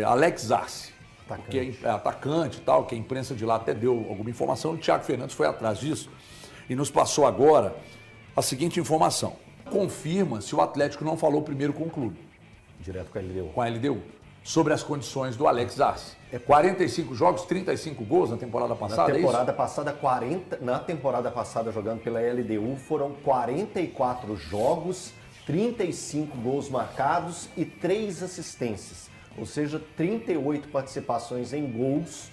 Alex Arce, que é atacante e tal, que a imprensa de lá até deu alguma informação, o Thiago Fernandes foi atrás disso e nos passou agora a seguinte informação. Confirma se o Atlético não falou primeiro com o clube. Direto com a LDU. Com a LDU. Sobre as condições do Alex Arce. 45 jogos, 35 gols na temporada passada, Na temporada passada, jogando pela LDU, foram 44 jogos, 35 gols marcados e 3 assistências. Ou seja, 38 participações em gols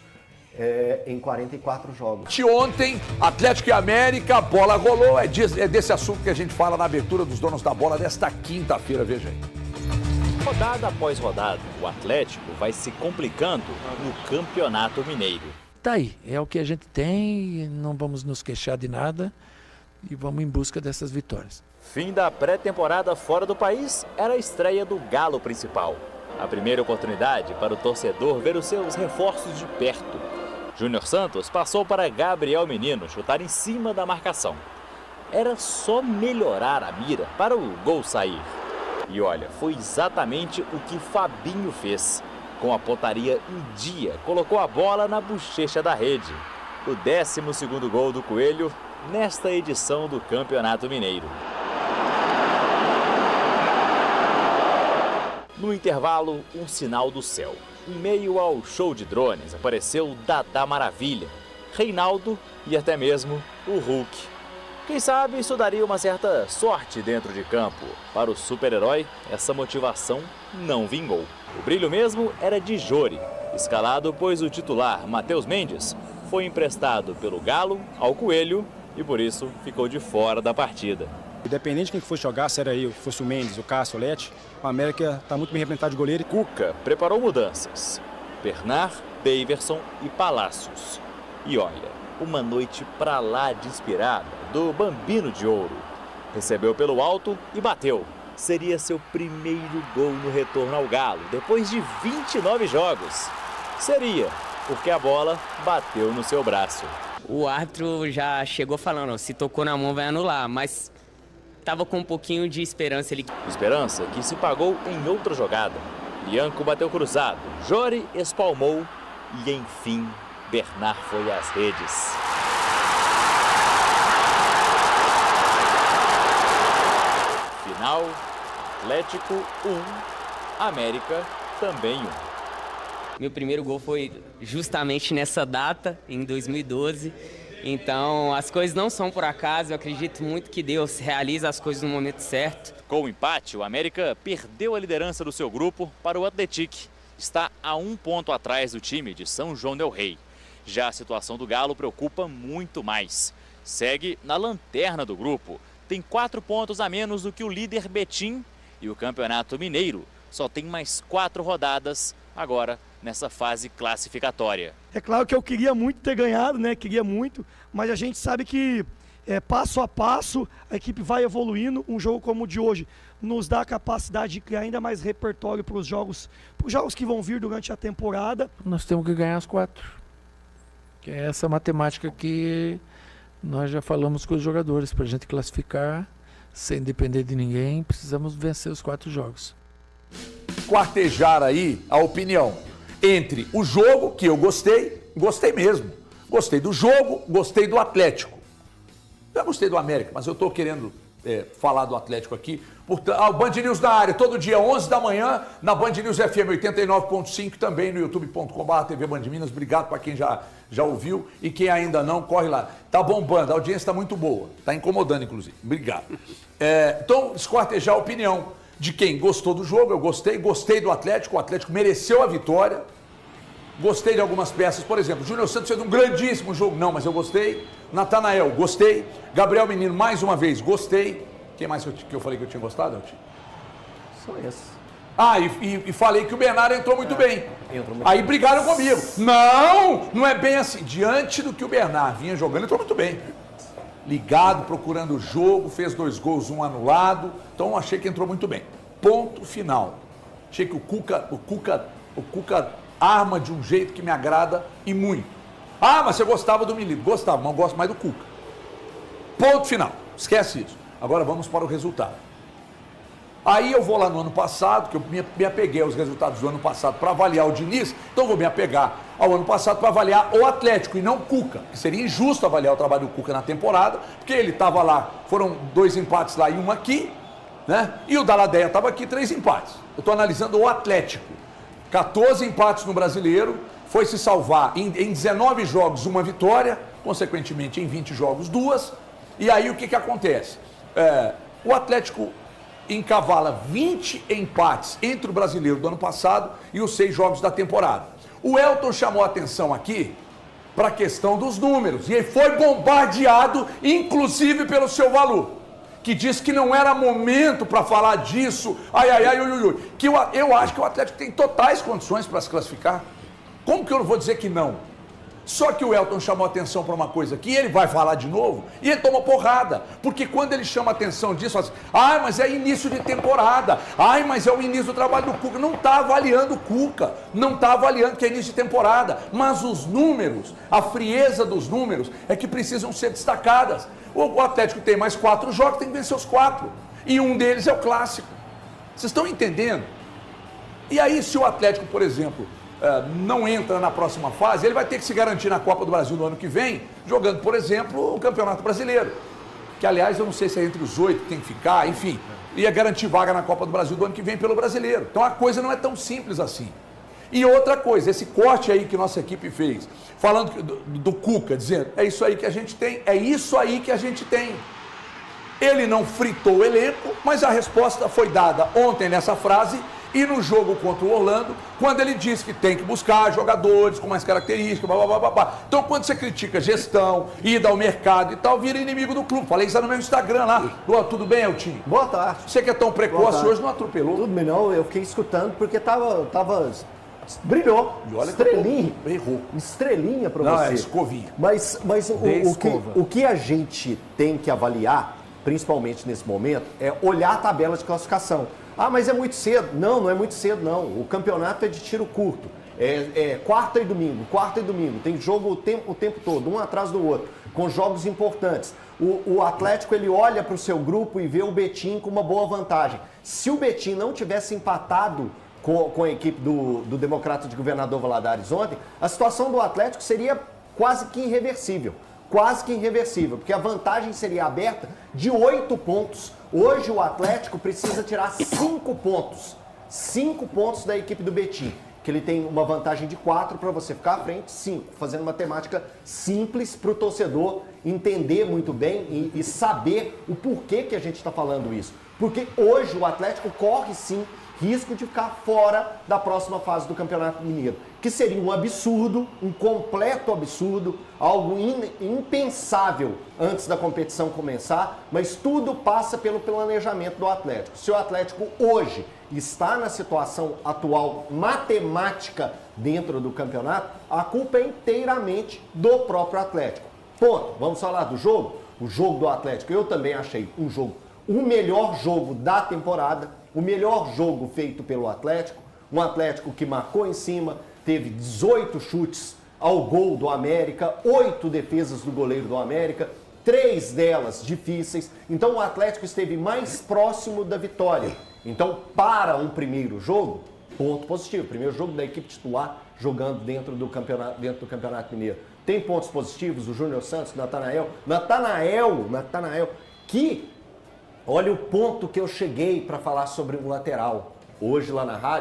em 44 jogos. De ontem, Atlético e América, a bola rolou. É desse assunto que a gente fala na abertura dos donos da bola desta quinta-feira, veja aí. Rodada após rodada, o Atlético vai se complicando no Campeonato Mineiro. Tá aí, é o que a gente tem, não vamos nos queixar de nada e vamos em busca dessas vitórias. Fim da pré-temporada fora do país era a estreia do Galo principal. A primeira oportunidade para o torcedor ver os seus reforços de perto. Júnior Santos passou para Gabriel Menino chutar em cima da marcação. Era só melhorar a mira para o gol sair. E olha, foi exatamente o que Fabinho fez. Com a pontaria em dia, colocou a bola na bochecha da rede. O 12º gol do Coelho nesta edição do Campeonato Mineiro. No intervalo, um sinal do céu. Em meio ao show de drones, apareceu Dadá Maravilha, Reinaldo e até mesmo o Hulk. Quem sabe isso daria uma certa sorte dentro de campo. Para o super-herói, essa motivação não vingou. O brilho mesmo era de Jori, escalado pois o titular, Matheus Mendes, foi emprestado pelo Galo ao Coelho e por isso ficou de fora da partida. Independente de quem fosse jogar, se era eu, fosse o Mendes, o Cássio, o Lete, o América está muito bem representado de goleiro. Cuca preparou mudanças. Bernard, Daverson e Palácios. E olha, uma noite pra lá de inspirada do Bambino de Ouro. Recebeu pelo alto e bateu. Seria seu primeiro gol no retorno ao Galo, depois de 29 jogos. Seria, porque a bola bateu no seu braço. O árbitro já chegou falando, se tocou na mão vai anular, mas tava com um pouquinho de esperança ali. Esperança que se pagou em outra jogada. Lianco bateu cruzado, Jori espalmou e enfim Bernard foi às redes. Final, Atlético 1, América também 1. Meu primeiro gol foi justamente nessa data, em 2012. Então, as coisas não são por acaso, eu acredito muito que Deus realiza as coisas no momento certo. Com o empate, o América perdeu a liderança do seu grupo para o Atlético. Está a 1 ponto atrás do time de São João del Rei. Já a situação do Galo preocupa muito mais. Segue na lanterna do grupo, tem 4 pontos a menos do que o líder Betim e o Campeonato Mineiro só tem mais 4 rodadas agora nessa fase classificatória. É claro que eu queria muito ter ganhado, né? Queria muito, mas a gente sabe que passo a passo a equipe vai evoluindo. Um jogo como o de hoje nos dá a capacidade de criar ainda mais repertório para os jogos que vão vir durante a temporada. Nós temos que ganhar as 4. Que é essa matemática que nós já falamos com os jogadores. Para a gente classificar sem depender de ninguém, precisamos vencer os 4 jogos. Quartejar aí a opinião entre o jogo, que eu gostei mesmo. Gostei do jogo, gostei do Atlético. Já gostei do América, mas eu estou querendo falar do Atlético aqui. O Band News na área, todo dia, 11 da manhã, na Band News FM 89.5, também no youtube.com/TV Band Minas. Obrigado para quem já ouviu e quem ainda não, corre lá. Tá bombando, a audiência está muito boa, tá incomodando, inclusive. Obrigado. Então, esquartejar a opinião de quem gostou do jogo, eu gostei do Atlético, o Atlético mereceu a vitória. Gostei de algumas peças, por exemplo, o Júnior Santos fez um grandíssimo jogo, não, mas eu gostei. Natanael, gostei. Gabriel Menino, mais uma vez, gostei. Quem mais que eu falei que eu tinha gostado, Eltinho? Só esses. Ah, e falei que o Bernardo entrou muito bem. Entrou muito Aí bem. brigaram comigo. Não é bem assim. Diante do que o Bernardo vinha jogando, entrou muito bem. Ligado, procurando o jogo, fez 2 gols, 1 anulado. Então achei que entrou muito bem. Ponto final. Achei que o Cuca arma de um jeito que me agrada e muito. Ah, mas você gostava do Milito. Gostava, mas eu gosto mais do Cuca. Ponto final. Esquece isso. Agora vamos para o resultado. Aí eu vou lá no ano passado, que eu me apeguei aos resultados do ano passado para avaliar o Diniz, então eu vou me apegar ao ano passado para avaliar o Atlético e não o Cuca, que seria injusto avaliar o trabalho do Cuca na temporada, porque ele estava lá, foram 2 empates lá e 1 aqui, né? E o Daladeia estava aqui, 3 empates. Eu estou analisando o Atlético. 14 empates no Brasileiro, foi se salvar em 19 jogos 1 vitória, consequentemente em 20 jogos 2, e aí o que acontece? O Atlético encavala 20 empates entre o Brasileiro do ano passado e os 6 jogos da temporada. O Elton chamou a atenção aqui para a questão dos números, e ele foi bombardeado, inclusive pelo seu Valu, que disse que não era momento para falar disso, que eu acho que o Atlético tem totais condições para se classificar. Como que eu não vou dizer que não? Só que o Elton chamou atenção para uma coisa aqui, ele vai falar de novo, e ele toma porrada, porque quando ele chama atenção disso, fala assim, mas é início de temporada, mas é o início do trabalho do Cuca, não está avaliando o Cuca, não está avaliando que é início de temporada, mas os números, a frieza dos números é que precisam ser destacadas. O Atlético tem mais 4 jogos, tem que vencer os 4, e um deles é o clássico. Vocês estão entendendo? E aí se o Atlético, por exemplo, não entra na próxima fase, ele vai ter que se garantir na Copa do Brasil no ano que vem, jogando, por exemplo, o Campeonato Brasileiro. Que, aliás, eu não sei se é entre os 8 que tem que ficar, enfim, ia garantir vaga na Copa do Brasil do ano que vem pelo Brasileiro. Então a coisa não é tão simples assim. E outra coisa, esse corte aí que nossa equipe fez, falando do Cuca, dizendo, é isso aí que a gente tem, é isso aí que a gente tem. Ele não fritou o elenco, mas a resposta foi dada ontem nessa frase, e no jogo contra o Orlando, quando ele disse que tem que buscar jogadores com mais características, Então, quando você critica gestão, ida ao mercado e tal, vira inimigo do clube. Falei isso no meu Instagram lá. Tudo bem, Eltinho? Boa tarde. Você que é tão precoce hoje não atropelou? Tudo bem, não. Eu fiquei escutando porque tava brilhou. E olha, estrelinha. Errou. Estrelinha para Não, você. é escovinha. Mas o que a gente tem que avaliar, principalmente nesse momento, é olhar a tabela de classificação. Mas é muito cedo. Não é muito cedo, não. O campeonato é de tiro curto. Quarta e domingo. Tem jogo o tempo todo, um atrás do outro, com jogos importantes. O Atlético, ele olha para o seu grupo e vê o Betim com uma boa vantagem. Se o Betim não tivesse empatado com a equipe do Democrata de Governador Valadares ontem, a situação do Atlético seria quase que irreversível. Porque a vantagem seria aberta de 8 pontos. Hoje o Atlético precisa tirar 5 pontos. 5 pontos da equipe do Betim. Que ele tem uma vantagem de 4 para você ficar à frente, 5. Fazendo matemática simples para o torcedor entender muito bem e saber o porquê que a gente está falando isso. Porque hoje o Atlético corre sim risco de ficar fora da próxima fase do Campeonato Mineiro, que seria um absurdo, um completo absurdo, algo impensável antes da competição começar, mas tudo passa pelo planejamento do Atlético. Se o Atlético hoje está na situação atual matemática dentro do campeonato, a culpa é inteiramente do próprio Atlético. Ponto. Vamos falar do jogo? O jogo do Atlético, eu também achei o melhor jogo da temporada, o melhor jogo feito pelo Atlético, um Atlético que marcou em cima, teve 18 chutes ao gol do América, 8 defesas do goleiro do América, 3 delas difíceis. Então o Atlético esteve mais próximo da vitória. Então, para um primeiro jogo, ponto positivo. Primeiro jogo da equipe titular jogando dentro do Campeonato Mineiro. Tem pontos positivos, o Júnior Santos, Natanael, que olha o ponto que eu cheguei para falar sobre um lateral. Hoje lá na rádio,